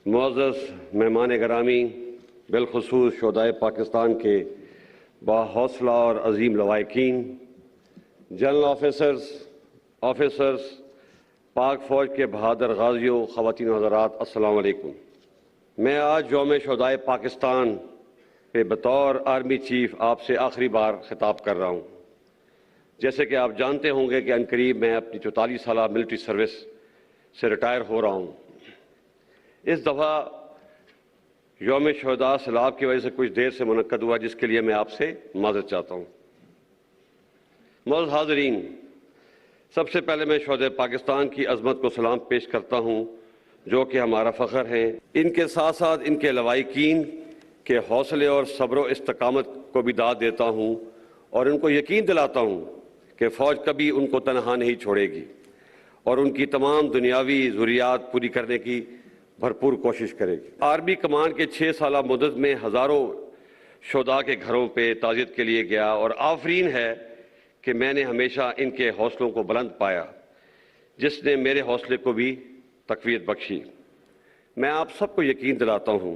मुअज़्ज़ज़ मेहमान गिरामी, बिलख़ुसूस शोहदाए पाकिस्तान के बाहौसला और अजीम लवाहिकीन, जनरल ऑफिसर्स, पाक फ़ौज के बहादुर गाज़ियों, ख़वातीन और हज़रात, अस्सलामु अलैकुम। मैं आज यौम शोहदाए पाकिस्तान पे बतौर आर्मी चीफ आपसे आखिरी बार खिताब कर रहा हूँ। जैसे कि आप जानते होंगे कि अनकरीब मैं अपनी 44 साल मिलिट्री सर्विस से रिटायर हो रहा हूँ। इस दफ़ा यौम शोहदा सैलाब की वजह से कुछ देर से मुनक्कद हुआ, जिसके लिए मैं आपसे माज़रत चाहता हूँ। मौजूद हाज़रीन, सबसे पहले मैं शोहदाए पाकिस्तान की अज़मत को सलाम पेश करता हूँ, जो कि हमारा फ़ख्र है। इनके साथ साथ इनके लवाहिकीन के हौसले और सब्र व इस्तकामत को भी दाद देता हूँ और उनको यकीन दिलाता हूँ कि फ़ौज कभी उनको तनहा नहीं छोड़ेगी और उनकी तमाम दुनियावी ज़रूरियात पूरी करने की भरपूर कोशिश करेगी। आर्मी कमान के 6 साल मुद्दत में हज़ारों शोहदा के घरों पे ताज़ियत के लिए गया और आफरीन है कि मैंने हमेशा इनके हौसलों को बुलंद पाया, जिसने मेरे हौसले को भी तक़वियत बख्शी। मैं आप सबको यकीन दिलाता हूँ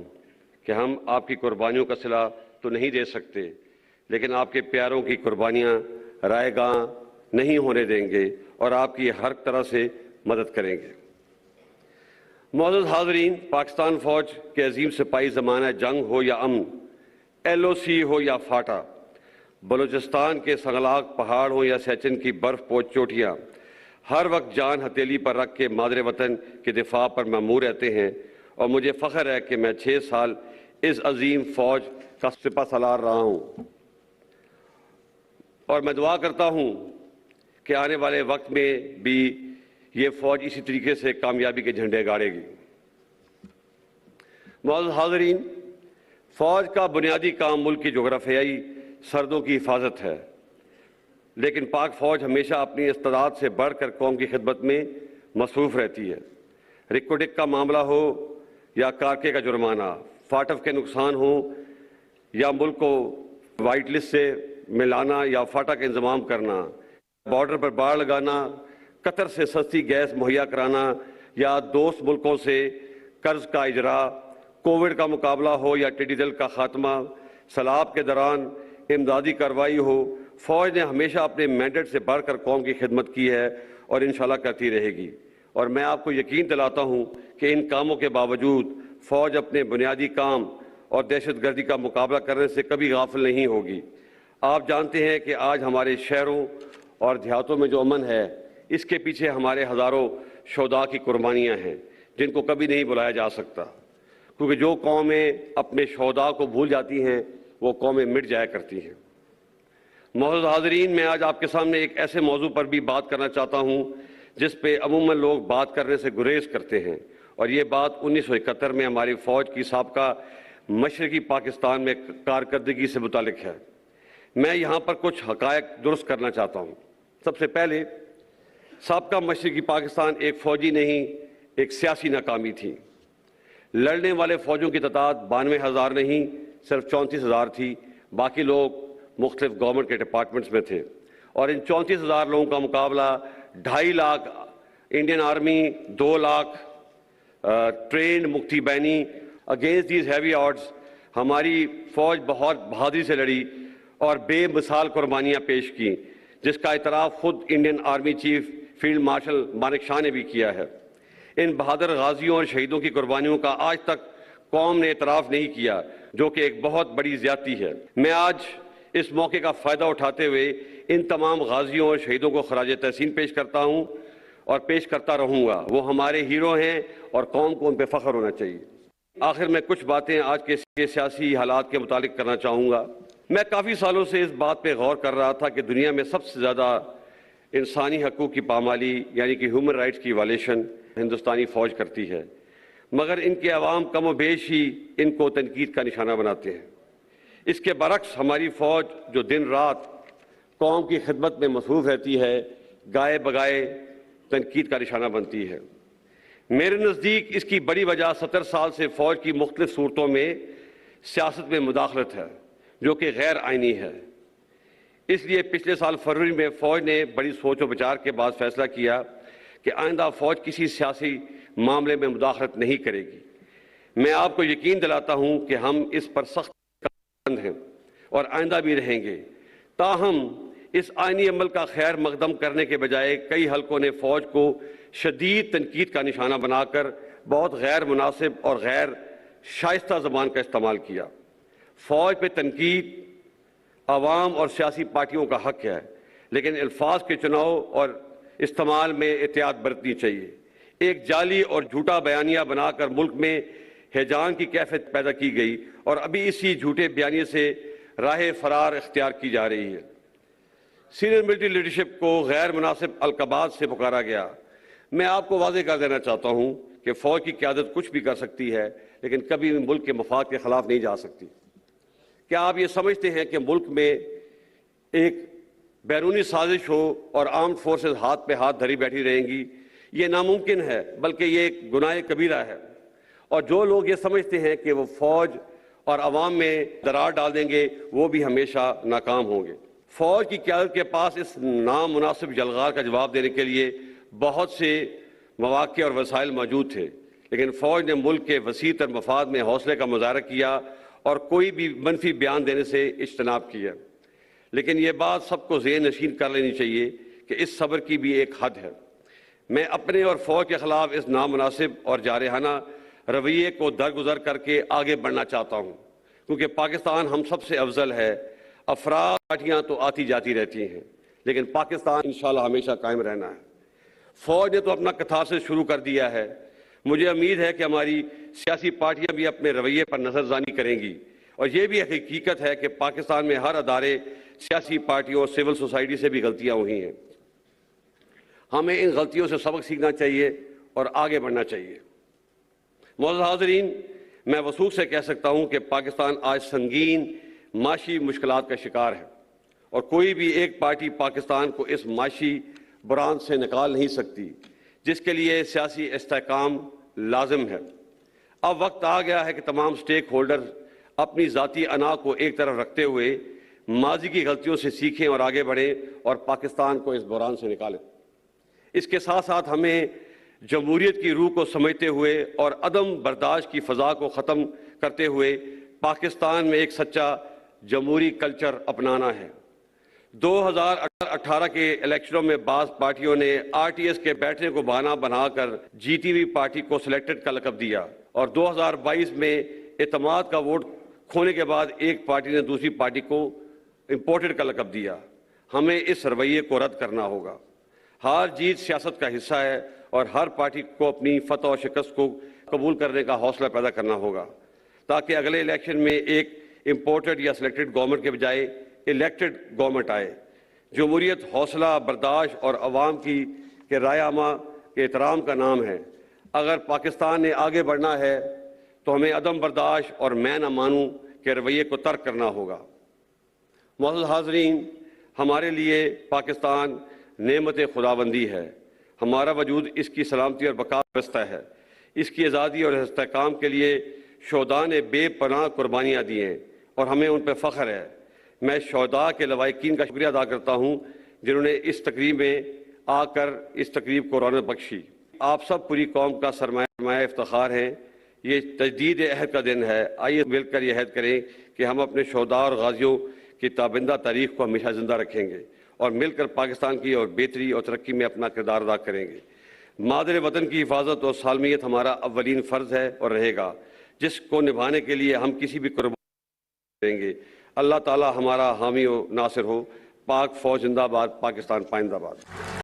कि हम आपकी कुर्बानियों का सिला तो नहीं दे सकते, लेकिन आपके प्यारों की कुर्बानियाँ रायगां नहीं होने देंगे और आपकी हर तरह से मदद करेंगे। मौजूद हाज़रीन, पाकिस्तान फ़ौज के अजीम सिपाही ज़माना जंग हो या अमन, LOC हो या फाटा, बलूचिस्तान के संगलाक पहाड़ हो या सैचन की बर्फ़ पोच चोटियाँ, हर वक्त जान हथेली पर रख के मादरे वतन के दिफा पर ममूर रहते हैं और मुझे फ़ख्र है कि मैं 6 साल इस अजीम फ़ौज का सिपा सलार रहा हूँ और मैं दुआ करता हूँ कि आने वाले वक्त में भी ये फ़ौज इसी तरीके से कामयाबी के झंडे गाड़ेगी। मौजूद हाज़रीन, फ़ौज का बुनियादी काम मुल्क की जोग्राफियाई सरहदों की हिफाजत है, लेकिन पाक फ़ौज हमेशा अपनी इस्तादाद से बढ़कर कौम की खिदमत में मसरूफ़ रहती है। रिक्कोडिक का मामला हो या कारके का जुर्माना, फाटफ के नुकसान हो या मुल्क को वाइट लिस्ट से मिलाना या फाटा का इंतज़ाम करना, बॉर्डर पर बाड़ लगाना, कतर से सस्ती गैस मुहैया कराना या दोस्त मुल्कों से कर्ज का इजरा, कोविड का मुकाबला हो या टिड्डी दल का खात्मा, सैलाब के दौरान इमदादी कार्रवाई हो, फ़ौज ने हमेशा अपने मैंडेट से बढ़कर कौम की खिदमत की है और इंशाल्लाह करती रहेगी। और मैं आपको यकीन दिलाता हूँ कि इन कामों के बावजूद फ़ौज अपने बुनियादी काम और दहशतगर्दी का मुकाबला करने से कभी गाफिल नहीं होगी। आप जानते हैं कि आज हमारे शहरों और देहातों में जो अमन है, इसके पीछे हमारे हज़ारों शोहदा की कुर्बानियाँ हैं, जिनको कभी नहीं भुलाया जा सकता, क्योंकि जो कौमें अपने शोहदा को भूल जाती हैं वो कौमें मिट जाया करती हैं। मौजूद हाज़रीन, मैं आज आपके सामने एक ऐसे मौजू पर भी बात करना चाहता हूँ जिस पे अमूमन लोग बात करने से गुरेज करते हैं, और ये बात 1971 में हमारी फ़ौज की साबका मशरक़ी पाकिस्तान में कारकर्दगी से मुतालिक है। मैं यहाँ पर कुछ हक़ाइक़ दुरुस्त करना चाहता हूँ। सबसे पहले, साबका मशरक़ी पाकिस्तान एक फ़ौजी नहीं, एक सियासी नाकामी थी। लड़ने वाले फ़ौजों की तादाद 92,000 नहीं, सिर्फ 34,000 थी। बाकी लोग मुख्तलिफ गवर्नमेंट के डिपार्टमेंट्स में थे और इन 34,000 लोगों का मुकाबला 2.5 lakh Indian army, 2 lakh trend मुक्ति बैनी। अगेंस्ट दीज हैवी ऑड्स हमारी फ़ौज बहुत बहादुरी से लड़ी और बेमिसाल कुर्बानियाँ पेश की, जिसका इतराफ़ खुद Indian army chief field marshal Manek Shaw ने भी किया है। इन बहादुर गाजियों और शहीदों की कुर्बानियों का आज तक कौम ने इतराफ़ नहीं किया, जो कि एक बहुत बड़ी ज़्यादती है। मैं आज इस मौके का फ़ायदा उठाते हुए इन तमाम गाजियों और शहीदों को खराज तहसीन पेश करता हूँ और पेश करता रहूँगा। वो हमारे हीरो हैं और कौम को उन पर फ़ख्र होना चाहिए। आखिर में कुछ बातें आज के सियासी हालात के मुतालिक करना चाहूँगा। मैं काफ़ी सालों से इस बात पर गौर कर रहा था कि दुनिया में सबसे ज़्यादा इंसानी हकूक़ की पामाली यानी कि ह्यूमन राइट्स की वायलेशन हिंदुस्तानी फ़ौज करती है, मगर इनके अवाम कम व बेश ही इनको तनकीद का निशाना बनाते हैं। इसके बरक्स हमारी फ़ौज जो दिन रात कौम की खिदमत में मसरूफ़ रहती है, गाए बगाए तनकीद का निशाना बनती है। मेरे नज़दीक इसकी बड़ी वजह 70 साल से फ़ौज की मुख्तलिफ सूरतों में सियासत में मुदाखलत है, जो कि गैर आइनी है। इसलिए पिछले साल फरवरी में फ़ौज ने बड़ी सोच और विचार के बाद फैसला किया कि आइंदा फ़ौज किसी सियासी मामले में मुदाखलत नहीं करेगी। मैं आपको यकीन दिलाता हूं कि हम इस पर सख्त पाबंद हैं और आइंदा भी रहेंगे। ताहम इस आईनी अमल का खैर मकदम करने के बजाय कई हलकों ने फौज को शदीद तनकीद का निशाना बनाकर बहुत गैर मुनासिब और गैर शाइस्ता ज़बान का इस्तेमाल किया। फौज पे तनकीद आवाम और सियासी पार्टियों का हक है, लेकिन अल्फाज के चुनाव और इस्तेमाल में एहतियात बरतनी चाहिए। एक जाली और झूठा बयानिया बनाकर मुल्क में हैजान की कैफियत पैदा की गई और अभी इसी झूठे बयानिए से राह फरार इख्तियार की जा रही है। सीनियर मिलिट्री लीडरशिप को गैर मुनासिब अलकबात से पुकारा गया। मैं आपको वाज़ेह कर देना चाहता हूँ कि फ़ौज की क़यादत कुछ भी कर सकती है, लेकिन कभी भी मुल्क के मफाद के ख़िलाफ़ नहीं जा सकती। क्या आप ये समझते हैं कि मुल्क में एक बैरूनी साजिश हो और आर्म्ड फोर्सेस हाथ पे हाथ धरी बैठी रहेंगी? ये नामुमकिन है, बल्कि ये एक गुनाह कबीरा है। और जो लोग ये समझते हैं कि वो फ़ौज और अवाम में दरार डाल देंगे, वो भी हमेशा नाकाम होंगे। फ़ौज की क़यादत के पास इस नामुनासिब जलगार का जवाब देने के लिए बहुत से मौक़े और वसाइल मौजूद थे, लेकिन फ़ौज ने मुल्क के वसी तर मफाद में हौसले का मुज़ाहरा किया और कोई भी मनफी बयान देने से इज्तनाब किया। लेकिन ये बात सबको ज़ेहन नशीन कर लेनी चाहिए कि इस सब्र की भी एक हद है। मैं अपने और फ़ौज के ख़िलाफ़ इस नामुनासिब और जारहाना रवैये को दरगुजर करके आगे बढ़ना चाहता हूँ, क्योंकि पाकिस्तान हम सबसे अफजल है। अफराद पार्टियाँ तो आती जाती रहती हैं, लेकिन पाकिस्तान इंशाअल्लाह हमेशा कायम रहना है। फ़ौज ने तो अपना कथारसिस शुरू कर दिया है। मुझे उम्मीद है कि हमारी सियासी पार्टियाँ भी अपने रवैये पर नज़रसानी करेंगी। और ये भी हकीकत है कि पाकिस्तान में हर अदारे, सियासी पार्टियों और सिविल सोसाइटी से भी गलतियाँ हुई हैं। हमें इन गलतियों से सबक सीखना चाहिए और आगे बढ़ना चाहिए। मौजूद हाज़रीन, मैं वसूख से कह सकता हूँ कि पाकिस्तान आज संगीन माशी मुश्किलात का शिकार है और कोई भी एक पार्टी पाकिस्तान को इस माशी बुरान से निकाल नहीं सकती, जिसके लिए सियासी इस्तेहकाम लाजिम है। अब वक्त आ गया है कि तमाम स्टेक होल्डर अपनी ज़ाती अना को एक तरफ रखते हुए माजी की गलतियों से सीखें और आगे बढ़ें और पाकिस्तान को इस बुरान से निकालें। इसके साथ साथ हमें जमहूरियत की रूह को समझते हुए और अदम बर्दाश्त की फ़ज़ा को ख़त्म करते हुए पाकिस्तान में एक सच्चा जमहूरी कल्चर अपनाना है। 2018 के इलेक्शनों में बाज़ पार्टियों ने RTS के बैठने को बहाना बनाकर जीती हुई पार्टी को सिलेक्टेड का लक़ब दिया और 2022 में एतमाद का वोट खोने के बाद एक पार्टी ने दूसरी पार्टी को इम्पोर्टेड का लक़ब दिया। हमें इस रवैये को रद्द करना होगा। हार जीत सियासत का हिस्सा है और हर पार्टी को अपनी फतह और शिकस्त को कबूल करने का हौसला पैदा करना होगा, ताकि अगले इलेक्शन में एक इम्पोर्टेड या सिलेक्टेड गवर्नमेंट के बजाय इलेक्टेड गवर्नमेंट आए। जमहूरियत हौसला बर्दाश्त और अवाम की के रायामा के एहतराम का नाम है। अगर पाकिस्तान ने आगे बढ़ना है तो हमें अदम बर्दाश्त और मैं न मानूं के रवैये को तर्क करना होगा। मौजूद हाज़रीन, हमारे लिए पाकिस्तान नेमत खुदाबंदी है। हमारा वजूद इसकी सलामती और बका व्यवस्था है। इसकी आज़ादी और इस्तेहकाम के लिए शोहदा ने बेपनाह कुर्बानियाँ दी हैं और हमें उन पर फ़ख्र है। मैं शोहदा के लवाहिकीन का शुक्रिया अदा करता हूँ जिन्होंने इस तकरीब में आकर इस तकरीब को रौनक बख्शी। आप सब पूरी कौम का सरमाया इफ्तिखार हैं। ये तजदीद अहद का दिन है। आइए मिलकर यह अहद करें कि हम अपने शोहदा और गाजियों की ताबिंदा तारीख को हमेशा ज़िंदा रखेंगे और मिलकर पाकिस्तान की और बेहतरी और तरक्की में अपना किरदार अदा करेंगे। मादरे वतन की हिफाजत और सालमियत हमारा अव्वलीन फ़र्ज़ है और रहेगा, जिसको निभाने के लिए हम किसी भी कुर्बानी देंगे। अल्लाह ताला हमारा हामी व नासिर हो। पाक फ़ौज जिंदाबाद, पाकिस्तान पाइंदाबाद।